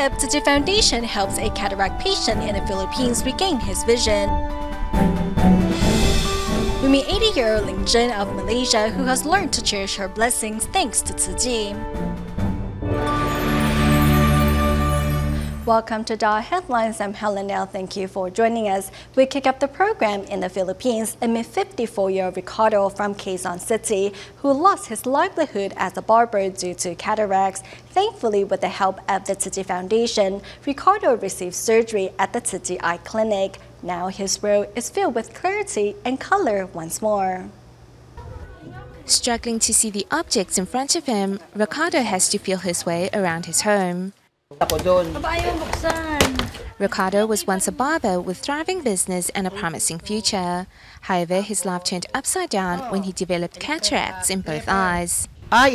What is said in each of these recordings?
tip, Tzu Chi Foundation helps a cataract patient in the Philippines regain his vision. We meet 80-year-old Lin Zhen of Malaysia, who has learned to cherish her blessings thanks to Tzu Chi. Welcome to DaAi Headlines. I'm Helen Nell. Thank you for joining us. We kick up the program in the Philippines amid 54-year-old Ricardo from Quezon City, who lost his livelihood as a barber due to cataracts. Thankfully, with the help of the Tzu Chi Foundation, Ricardo received surgery at the Tzu Chi Eye Clinic. Now his road is filled with clarity and color once more. Struggling to see the objects in front of him, Ricardo has to feel his way around his home. Ricardo was once a barber with thriving business and a promising future. However, his life turned upside down when he developed cataracts in both eyes. My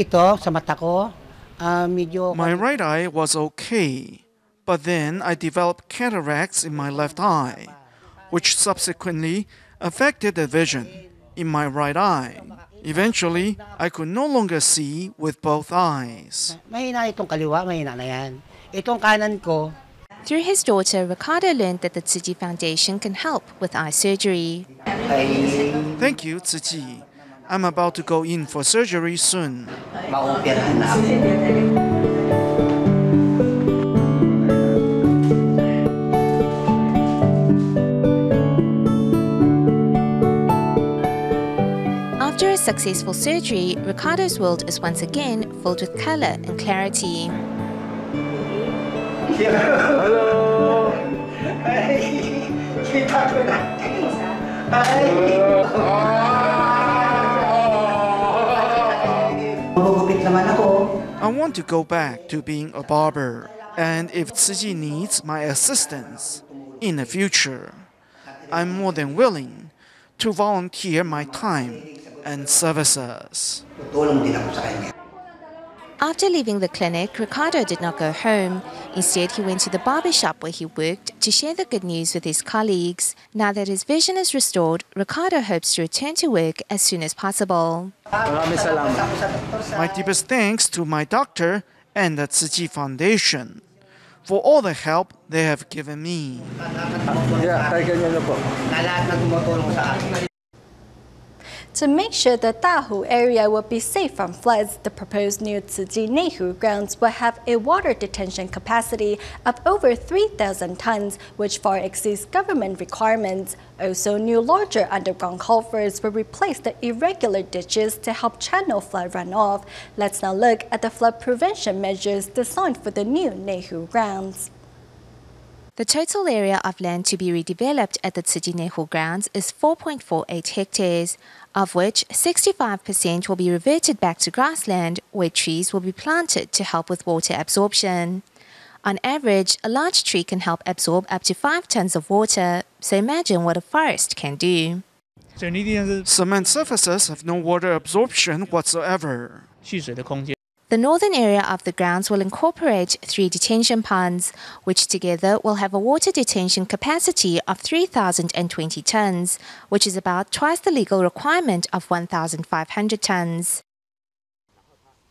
right eye was okay, but then I developed cataracts in my left eye, which subsequently affected the vision in my right eye. Eventually, I could no longer see with both eyes. Through his daughter, Ricardo learned that the Tzu Chi Foundation can help with eye surgery. Thank you, Tzu Chi. I'm about to go in for surgery soon. After a successful surgery, Ricardo's world is once again filled with color and clarity. Hello. I want to go back to being a barber, and if Tzu Chi needs my assistance in the future, I'm more than willing to volunteer my time and services. After leaving the clinic, Ricardo did not go home. Instead, he went to the barber shop where he worked to share the good news with his colleagues. Now that his vision is restored, Ricardo hopes to return to work as soon as possible. My deepest thanks to my doctor and the Tzu Chi Foundation for all the help they have given me. To make sure the Tahu area will be safe from floods, the proposed new Tzu Chi Nehu grounds will have a water detention capacity of over 3,000 tons, which far exceeds government requirements. Also, new larger underground culverts will replace the irregular ditches to help channel flood runoff. Let's now look at the flood prevention measures designed for the new Nehu grounds. The total area of land to be redeveloped at the Tzu Chi Nehu grounds is 4.48 hectares, of which 65% will be reverted back to grassland, where trees will be planted to help with water absorption. On average, a large tree can help absorb up to 5 tons of water, so imagine what a forest can do. Cement surfaces have no water absorption whatsoever. The northern area of the grounds will incorporate 3 detention ponds, which together will have a water detention capacity of 3,020 tons, which is about twice the legal requirement of 1,500 tons.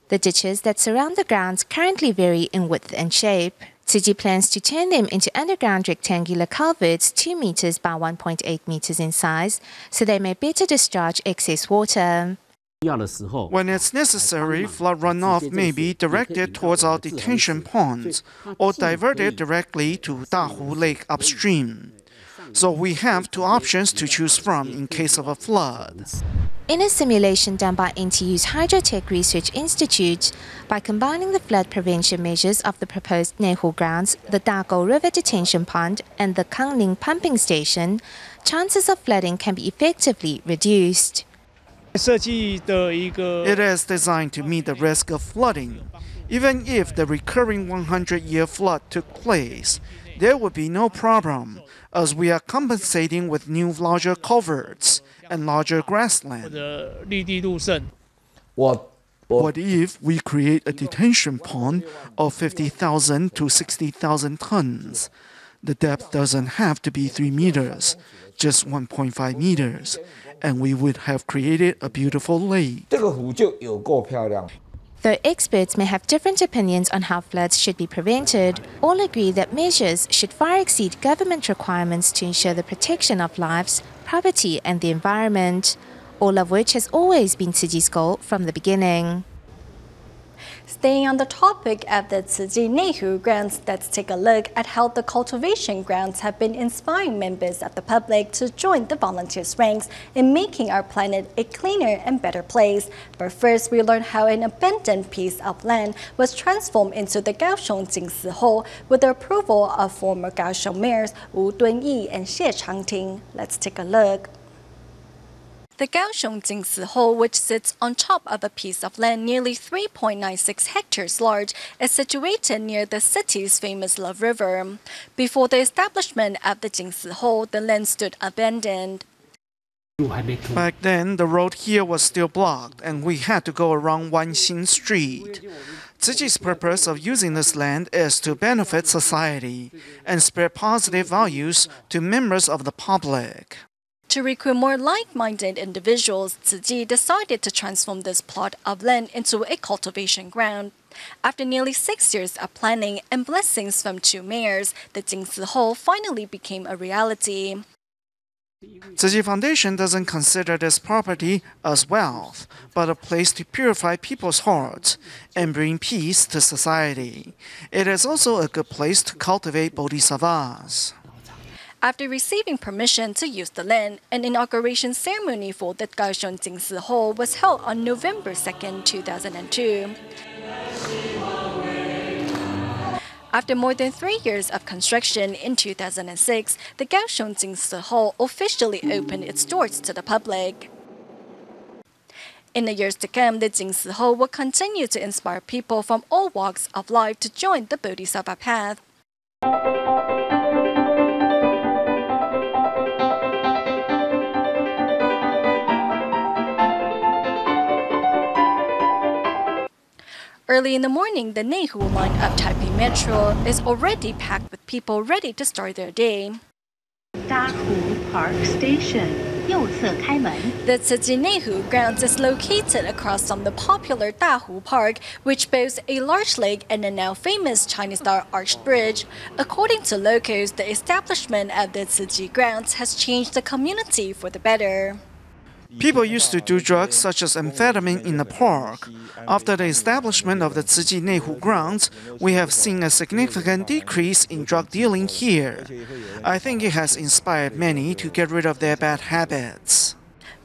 The ditches that surround the grounds currently vary in width and shape. Tzu Chi plans to turn them into underground rectangular culverts 2 meters by 1.8 meters in size, so they may better discharge excess water. When it's necessary, flood runoff may be directed towards our detention ponds or diverted directly to Dahu Lake upstream. So we have 2 options to choose from in case of a flood. In a simulation done by NTU's Hydrotech Research Institute, by combining the flood prevention measures of the proposed Nehu grounds, the Dago River Detention Pond and the Kangling Pumping Station, chances of flooding can be effectively reduced. It is designed to meet the risk of flooding. Even if the recurring 100-year flood took place, there would be no problem, as we are compensating with new larger culverts and larger grassland. What if we create a detention pond of 50,000 to 60,000 tons? The depth doesn't have to be 3 meters, just 1.5 meters, and we would have created a beautiful lake. Though experts may have different opinions on how floods should be prevented, all agree that measures should far exceed government requirements to ensure the protection of lives, property and the environment, all of which has always been Tzu Chi's goal from the beginning. Staying on the topic of the Tzu Chi Nehu grounds, let's take a look at how the cultivation grounds have been inspiring members of the public to join the volunteers' ranks in making our planet a cleaner and better place. But first, we learn how an abandoned piece of land was transformed into the Kaohsiung Jingsi Hole with the approval of former Kaohsiung mayors Wu Dunyi and Xie Changting. Let's take a look. The Kaohsiung Jingsi Hole, which sits on top of a piece of land nearly 3.96 hectares large, is situated near the city's famous Love River. Before the establishment of the Jingsi Hole, the land stood abandoned. Back then, the road here was still blocked, and we had to go around Wanxin Street. Tzu Chi's purpose of using this land is to benefit society and spread positive values to members of the public. To recruit more like-minded individuals, Tzu Chi decided to transform this plot of land into a cultivation ground. After nearly 6 years of planning and blessings from 2 mayors, the Jingsi Hole finally became a reality. Tzu Chi Foundation doesn't consider this property as wealth, but a place to purify people's hearts and bring peace to society. It is also a good place to cultivate bodhisattvas. After receiving permission to use the land, an inauguration ceremony for the Kaohsiung Jingsi Hole was held on November 2, 2002. After more than 3 years of construction in 2006, the Kaohsiung Jingsi Hole officially opened its doors to the public. In the years to come, the Jingsi Hole will continue to inspire people from all walks of life to join the Bodhisattva path. Early in the morning, the Nehu line of Taipei Metro is already packed with people ready to start their day. Dahu Park Station, 右侧开门. The Tzu Chi Nehu grounds is located across from the popular Dahu Park, which boasts a large lake and a now famous Chinese-style arched bridge. According to locals, the establishment of the Tzu Chi grounds has changed the community for the better. People used to do drugs such as amphetamine in the park. After the establishment of the Tzu Chi Nehu grounds, we have seen a significant decrease in drug dealing here. I think it has inspired many to get rid of their bad habits.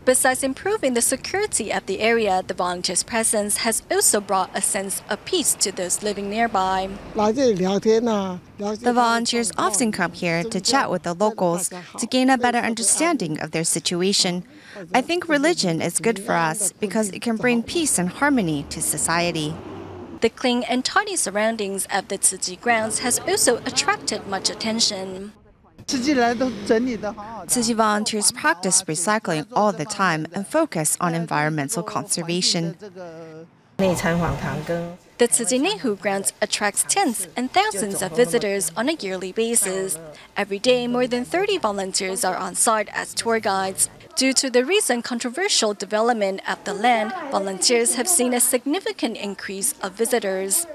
Besides improving the security of the area, the volunteers' presence has also brought a sense of peace to those living nearby. The volunteers often come here to chat with the locals to gain a better understanding of their situation. I think religion is good for us because it can bring peace and harmony to society. The clean and tidy surroundings of the Tzu Chi grounds has also attracted much attention. Tzu Chi volunteers practice recycling all the time and focus on environmental conservation. The Tzu Chi Nehu grounds attracts tens and thousands of visitors on a yearly basis. Every day, more than 30 volunteers are on site as tour guides. Due to the recent controversial development of the land, volunteers have seen a significant increase of visitors.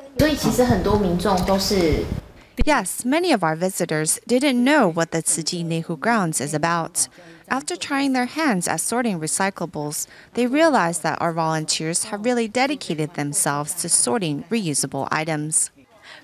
Yes, many of our visitors didn't know what the Tzu Chi Nehu grounds is about. After trying their hands at sorting recyclables, they realized that our volunteers have really dedicated themselves to sorting reusable items.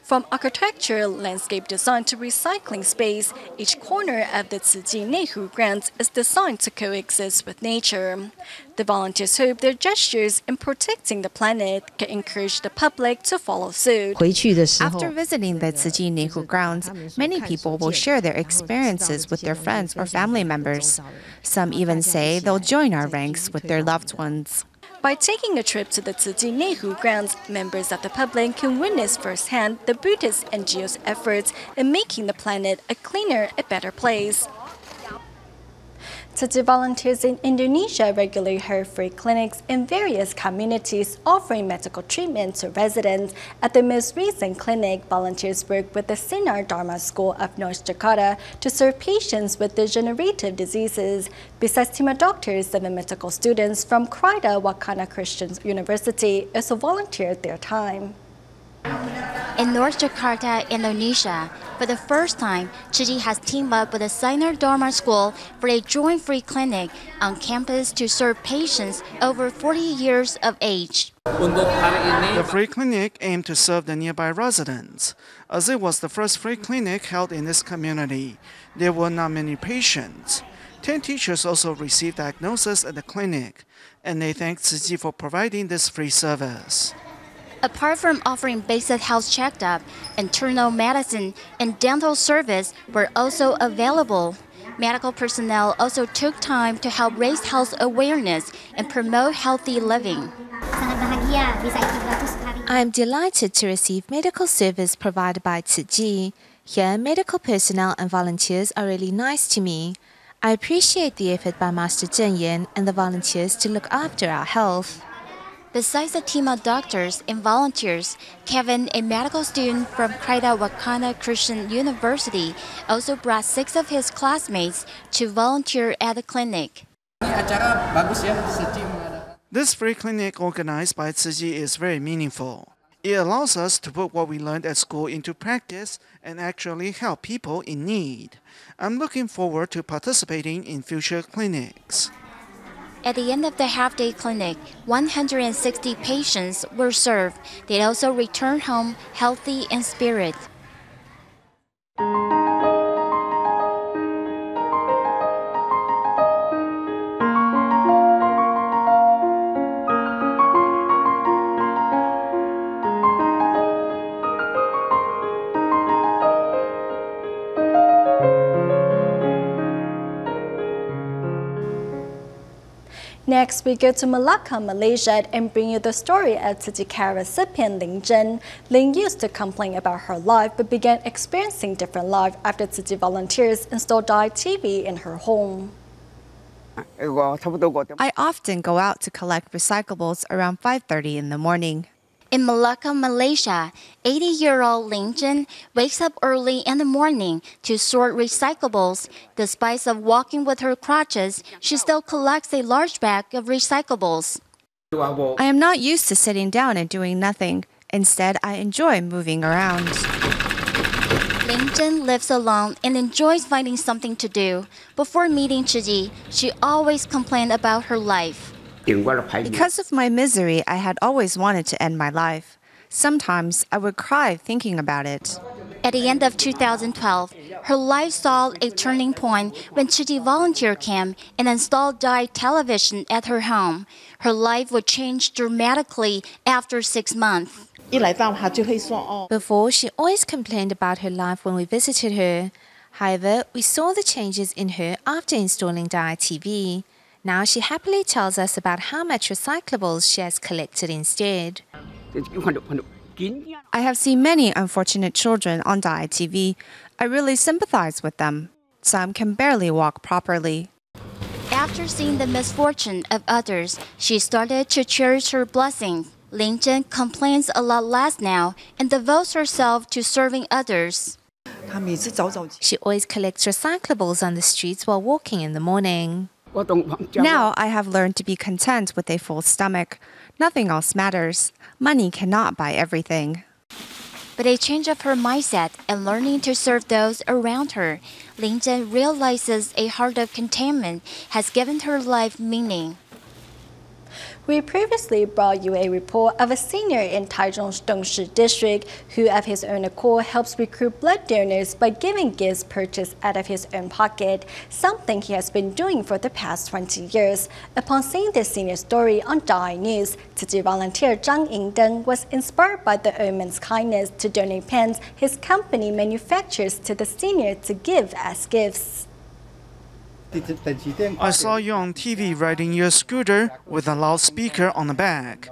From architecture, landscape design to recycling space, each corner of the Tzu Chi Nehu grounds is designed to coexist with nature. The volunteers hope their gestures in protecting the planet can encourage the public to follow suit. After visiting the Tzu Chi Nehu grounds, many people will share their experiences with their friends or family members. Some even say they'll join our ranks with their loved ones. By taking a trip to the Tzu Chi Nehu grounds, members of the public can witness firsthand the Buddhist NGO's efforts in making the planet a cleaner and better place. Tzu Chi volunteers in Indonesia regularly hold free clinics in various communities offering medical treatment to residents. At the most recent clinic, volunteers work with the Sinar Dharma School of North Jakarta to serve patients with degenerative diseases. Besides team of doctors, 7 medical students from UKRIDA Wakana Christian University also volunteered their time. In North Jakarta, Indonesia, for the first time, Tzu Chi has teamed up with the Sinar Dharma School for a joint-free clinic on campus to serve patients over 40 years of age. The free clinic aimed to serve the nearby residents. As it was the first free clinic held in this community, there were not many patients. 10 teachers also received diagnosis at the clinic, and they thanked Tzu Chi for providing this free service. Apart from offering basic health checkup, internal medicine and dental service were also available. Medical personnel also took time to help raise health awareness and promote healthy living. I am delighted to receive medical service provided by Tzu Chi. Here, medical personnel and volunteers are really nice to me. I appreciate the effort by Master Zhen and the volunteers to look after our health. Besides the team of doctors and volunteers, Kevin, a medical student from UKRIDA Wakana Christian University, also brought 6 of his classmates to volunteer at the clinic. This free clinic organized by Tzu Chi is very meaningful. It allows us to put what we learned at school into practice and actually help people in need. I'm looking forward to participating in future clinics. At the end of the half-day clinic, 160 patients were served. They also returned home healthy in spirit. Next, we go to Malacca, Malaysia, and bring you the story of Tzu Chi care recipient Lin Zhen. Lin used to complain about her life, but began experiencing different life after Tzu Chi volunteers installed DaAi TV in her home. I often go out to collect recyclables around 5:30 in the morning. In Malacca, Malaysia, 80-year-old Lin Zhen wakes up early in the morning to sort recyclables. Despite of walking with her crutches, she still collects a large bag of recyclables. I am not used to sitting down and doing nothing. Instead, I enjoy moving around. Lin Zhen lives alone and enjoys finding something to do. Before meeting Tzu Chi, she always complained about her life. Because of my misery, I had always wanted to end my life. Sometimes I would cry thinking about it. At the end of 2012, her life saw a turning point when Tzu Chi volunteer came and installed DaAi television at her home. Her life would change dramatically after 6 months. Before, she always complained about her life when we visited her. However, we saw the changes in her after installing DaAi TV. Now she happily tells us about how much recyclables she has collected instead. I have seen many unfortunate children on DaAi TV. I really sympathize with them. Some can barely walk properly. After seeing the misfortune of others, she started to cherish her blessings. Lin Zhen complains a lot less now and devotes herself to serving others. She always collects recyclables on the streets while walking in the morning. Now I have learned to be content with a full stomach. Nothing else matters. Money cannot buy everything. But a change of her mindset and learning to serve those around her, Lin Zhen realizes a heart of contentment has given her life meaning. We previously brought you a report of a senior in Taichung's Dongshi district who, of his own accord, helps recruit blood donors by giving gifts purchased out of his own pocket, something he has been doing for the past 20 years. Upon seeing this senior story on DaAi News, Tzu Chi volunteer Zhang Yingdeng was inspired by the old man's kindness to donate pens his company manufactures to the senior to give as gifts. I saw you on TV riding your scooter with a loudspeaker on the back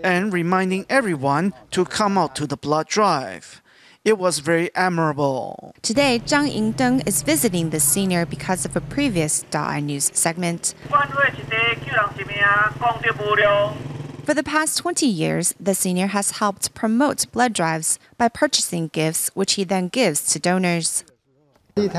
and reminding everyone to come out to the blood drive. It was very admirable. Today, Zhang Yingdeng is visiting the senior because of a previous DaAi News segment. For the past 20 years, the senior has helped promote blood drives by purchasing gifts, which he then gives to donors. Meeting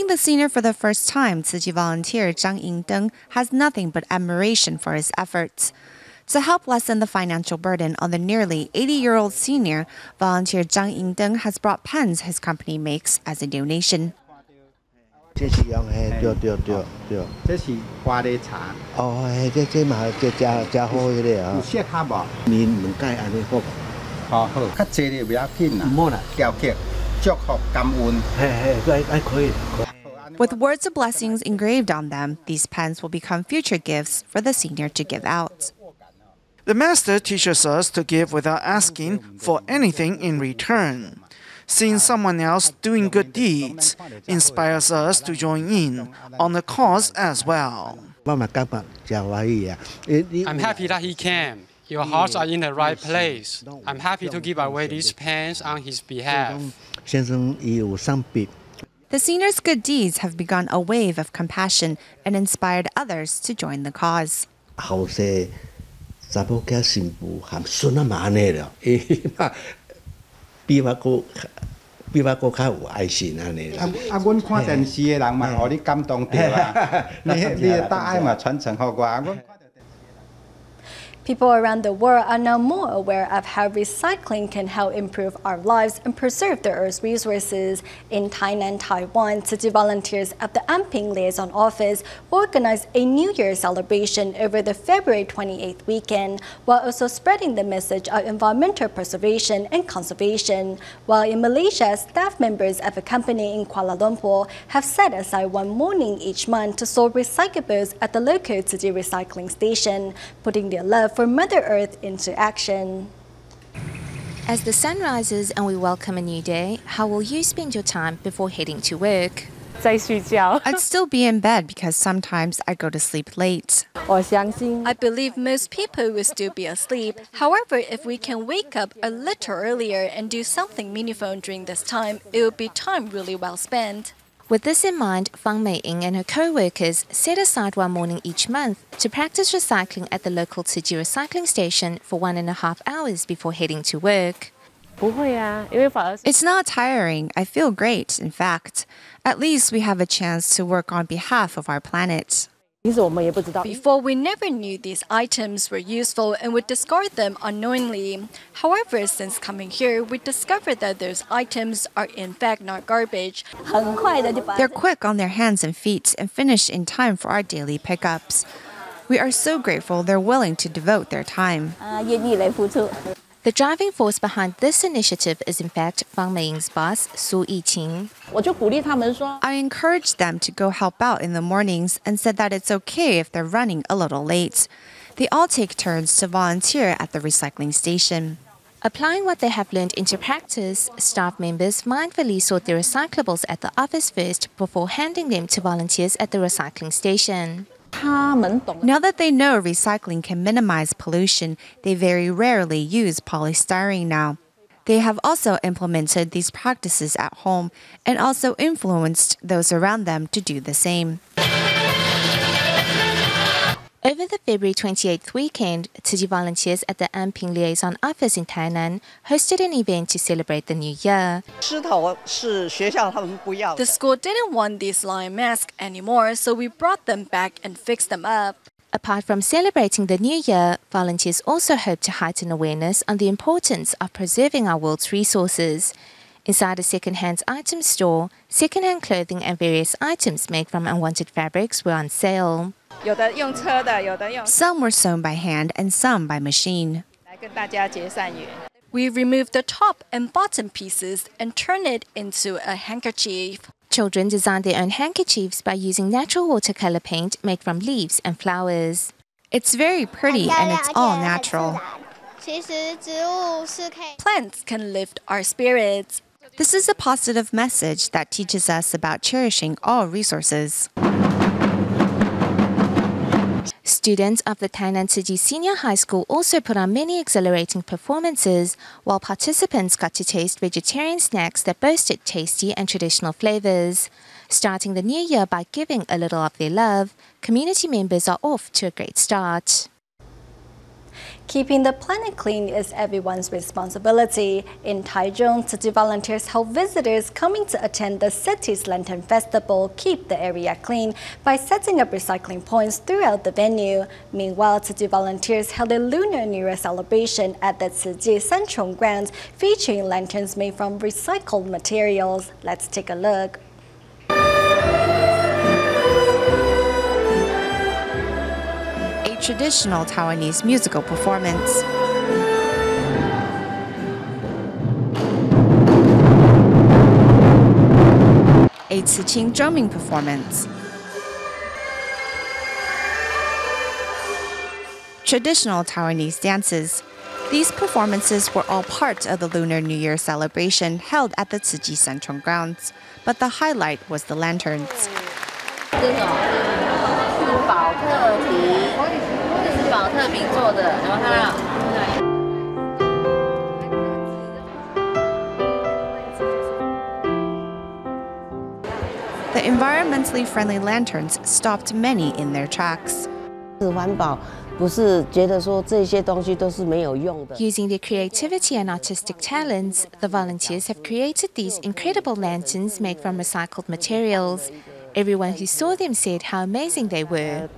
the senior for the first time, Tzu Chi volunteer Zhang Yingdeng has nothing but admiration for his efforts. To help lessen the financial burden on the nearly 80-year-old senior, volunteer Zhang Yingdeng has brought pens his company makes as a donation. With words of blessings engraved on them, these pens will become future gifts for the senior to give out. The master teaches us to give without asking for anything in return. Seeing someone else doing good deeds inspires us to join in on the cause as well. I'm happy that he came. Your hearts are in the right place. I'm happy to give away these pens on his behalf. The senior's good deeds have begun a wave of compassion and inspired others to join the cause. People around the world are now more aware of how recycling can help improve our lives and preserve the Earth's resources. In Tainan, Taiwan, Tzu Chi volunteers at the Anping Liaison Office organized a New Year celebration over the February 28th weekend, while also spreading the message of environmental preservation and conservation. While in Malaysia, staff members of a company in Kuala Lumpur have set aside one morning each month to sort recyclables at the local Tzu Chi recycling station, putting their love for Mother Earth into action. As the sun rises and we welcome a new day, how will you spend your time before heading to work? I'd still be in bed because sometimes I go to sleep late. I believe most people will still be asleep. However, if we can wake up a little earlier and do something meaningful during this time, it will be time really well spent. With this in mind, Fang Mei-ing and her co-workers set aside one morning each month to practice recycling at the local Tzu Chi recycling station for 1.5 hours before heading to work. It's not tiring. I feel great, in fact. At least we have a chance to work on behalf of our planet. Before, we never knew these items were useful and would discard them unknowingly. However, since coming here, we discovered that those items are in fact not garbage. They're quick on their hands and feet and finish in time for our daily pickups. We are so grateful they're willing to devote their time. The driving force behind this initiative is in fact Fang Mei-ing's boss, Su Yiqing. I encouraged them to go help out in the mornings and said that it's okay if they're running a little late. They all take turns to volunteer at the recycling station. Applying what they have learned into practice, staff members mindfully sort their recyclables at the office first before handing them to volunteers at the recycling station. Now that they know recycling can minimize pollution, they very rarely use polystyrene now. They have also implemented these practices at home and also influenced those around them to do the same. Over the February 28th weekend, Tzu Chi volunteers at the Anping Liaison Office in Tainan hosted an event to celebrate the new year. The school didn't want these lion masks anymore, so we brought them back and fixed them up. Apart from celebrating the new year, volunteers also hope to heighten awareness on the importance of preserving our world's resources. Inside a second-hand items store, second-hand clothing and various items made from unwanted fabrics were on sale. Some were sewn by hand and some by machine. We removed the top and bottom pieces and turned it into a handkerchief. Children designed their own handkerchiefs by using natural watercolor paint made from leaves and flowers. It's very pretty and it's all natural. Plants can lift our spirits. This is a positive message that teaches us about cherishing all resources. Students of the Tainan Tzu Chi Senior High School also put on many exhilarating performances, while participants got to taste vegetarian snacks that boasted tasty and traditional flavors. Starting the new year by giving a little of their love, community members are off to a great start. Keeping the planet clean is everyone's responsibility. In Taichung, Tzu Chi volunteers help visitors coming to attend the city's Lantern Festival keep the area clean by setting up recycling points throughout the venue. Meanwhile, Tzu Chi volunteers held a Lunar New Year celebration at the Tzu Chi Central Grounds featuring lanterns made from recycled materials. Let's take a look. Traditional Taiwanese musical performance. A Tzu Chi drumming performance. Traditional Taiwanese dances. These performances were all part of the Lunar New Year celebration held at the Tzu Chi Central Grounds, but the highlight was the lanterns. The environmentally friendly lanterns stopped many in their tracks. Using their creativity and artistic talents, the volunteers have created these incredible lanterns made from recycled materials. Everyone who saw them said how amazing they were.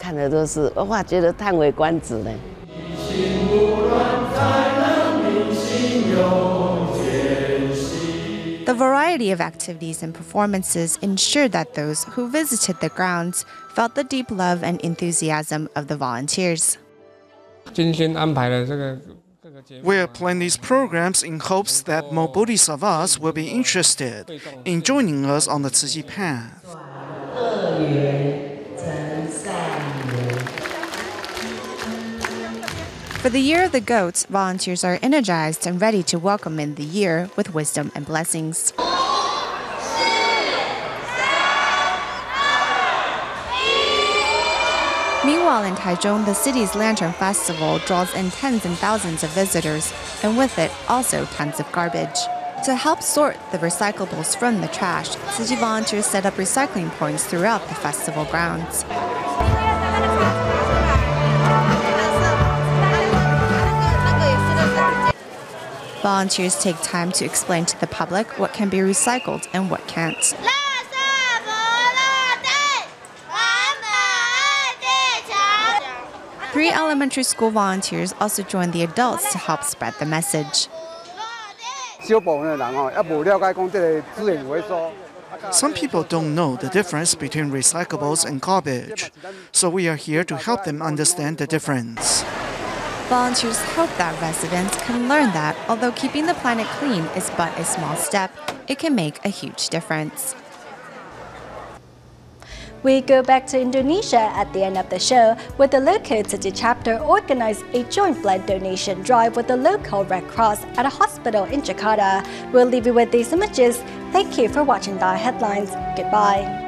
The variety of activities and performances ensured that those who visited the grounds felt the deep love and enthusiasm of the volunteers. We are planning these programs in hopes that more bodhisattvas will be interested in joining us on the Tzu Chi path. For the Year of the Goats, volunteers are energized and ready to welcome in the year with wisdom and blessings. Meanwhile, in Taichung, the city's Lantern Festival draws in tens and thousands of visitors, and with it, also tons of garbage. To help sort the recyclables from the trash, Tzu Chi volunteers set up recycling points throughout the festival grounds. Volunteers take time to explain to the public what can be recycled and what can't. 3 elementary school volunteers also joined the adults to help spread the message. Some people don't know the difference between recyclables and garbage, so we are here to help them understand the difference. Volunteers hope that residents can learn that although keeping the planet clean is but a small step, it can make a huge difference. We go back to Indonesia at the end of the show, where the local Tzu Chi chapter organized a joint blood donation drive with the local Red Cross at a hospital in Jakarta. We'll leave you with these images. Thank you for watching DaAi Headlines. Goodbye.